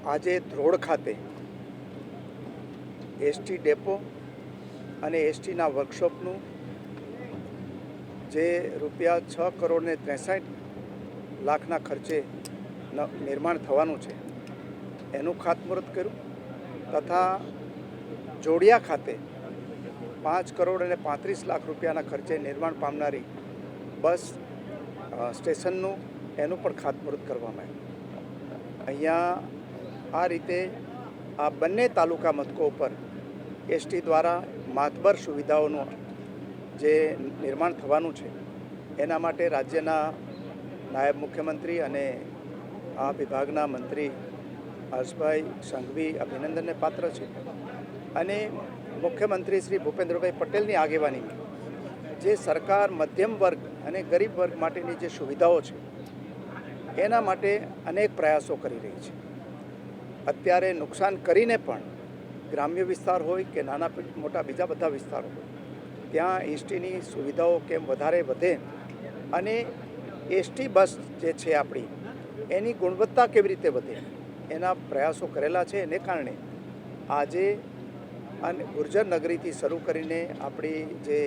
આજે ધ્રોળ ખાતે ST depot અને એસટીના વર્કશોપનું જે ₹6,63,00,000 ખર્ચે નિર્માણ થવાનું છે એનું ખાતમુહૂર્ત કર્યું તથા જોડિયા ખાતે ₹5,35,00,000 ખર્ચે નિર્માણ પામનારી બસ સ્ટેશનનું એનું પણ ખાતમુહૂર્ત કરવામાં આવ્યું। અહીંયા આ રીતે આ બંને તાલુકા મથકો ઉપર એસટી દ્વારા માતબર સુવિધાઓનું જે નિર્માણ થવાનું છે એના માટે રાજ્યના નાયબ મુખ્યમંત્રી અને આ વિભાગના મંત્રી હર્ષભાઈ સંઘવી અભિનંદનને પાત્ર છે અને મુખ્યમંત્રી શ્રી ભૂપેન્દ્રભાઈ પટેલની આગેવાનીમાં જે સરકાર મધ્યમ વર્ગ અને ગરીબ વર્ગ માટેની જે સુવિધાઓ છે એના માટે અનેક પ્રયાસો કરી રહી છે। અત્યારે નુકસાન કરીને પણ ગ્રામ્ય વિસ્તાર હોય કે નાના મોટા બીજા બધા વિસ્તારો હોય ત્યાં એસટીની સુવિધાઓ કેમ વધારે વધે અને એસટી બસ જે છે આપણી એની ગુણવત્તા કેવી રીતે વધે એના પ્રયાસો કરેલા છે। એને કારણે આજે અને ગુર્જર નગરીથી શરૂ કરીને આપણી જે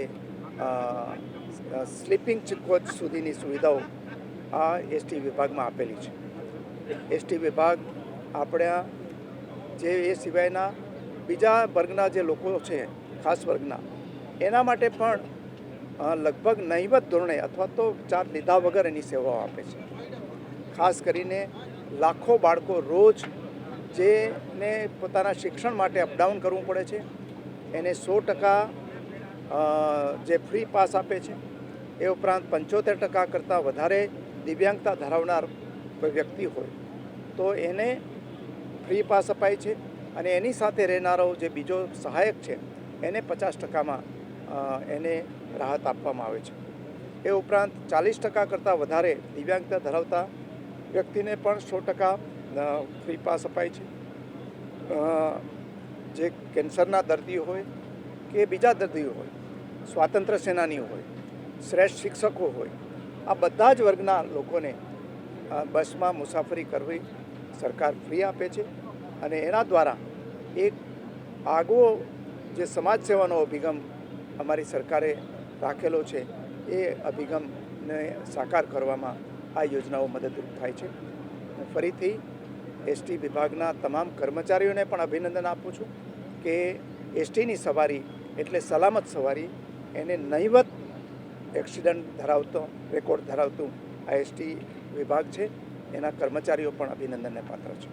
સ્લીપિંગ કોચ સુધીની સુવિધાઓ આ એસટી વિભાગમાં આપેલી છે। એસટી વિભાગ આપણા જે એ સિવાયના બીજા વર્ગના જે લોકો છે ખાસ વર્ગના એના માટે પણ લગભગ નહિવત ધોરણે અથવા તો ચાર્જ લીધા વગર એની સેવાઓ આપે છે। ખાસ કરીને લાખો બાળકો રોજ જેને પોતાના શિક્ષણ માટે અપડાઉન કરવું પડે છે એને 100% જે ફ્રી પાસ આપે છે। એ ઉપરાંત 75% કરતાં વધારે દિવ્યાંગતા ધરાવનાર કોઈ વ્યક્તિ હોય તો એને ફ્રી પાસ અપાય છે અને એની સાથે રહેનારો જે બીજો સહાયક છે એને 50%માં એને રાહત આપવામાં આવે છે। એ ઉપરાંત 40% કરતાં વધારે દિવ્યાંગતા ધરાવતા વ્યક્તિને પણ 100% ફ્રી પાસ અપાય છે। જે કેન્સરના દર્દીઓ હોય કે બીજા દર્દીઓ હોય, સ્વાતંત્ર્ય સેનાનીઓ હોય, શ્રેષ્ઠ શિક્ષકો હોય, આ બધા જ વર્ગના લોકોને બસમાં મુસાફરી કરવી સરકાર ફ્રી આપે છે અને એના દ્વારા એક આગવો જે સમાજ સેવાનો અભિગમ અમારી સરકારે રાખેલો છે એ અભિગમને સાકાર કરવામાં આ યોજનાઓ મદદરૂપ થાય છે। હું ફરીથી એસટી વિભાગના તમામ કર્મચારીઓને પણ અભિનંદન આપું છું કે એસટીની સવારી એટલે સલામત સવારી એને નહિવત એક્સિડન્ટ ધરાવતો રેકોર્ડ ધરાવતું આ એસટી વિભાગ છે। એના કર્મચારીઓ પણ અભિનંદનને પાત્ર છે।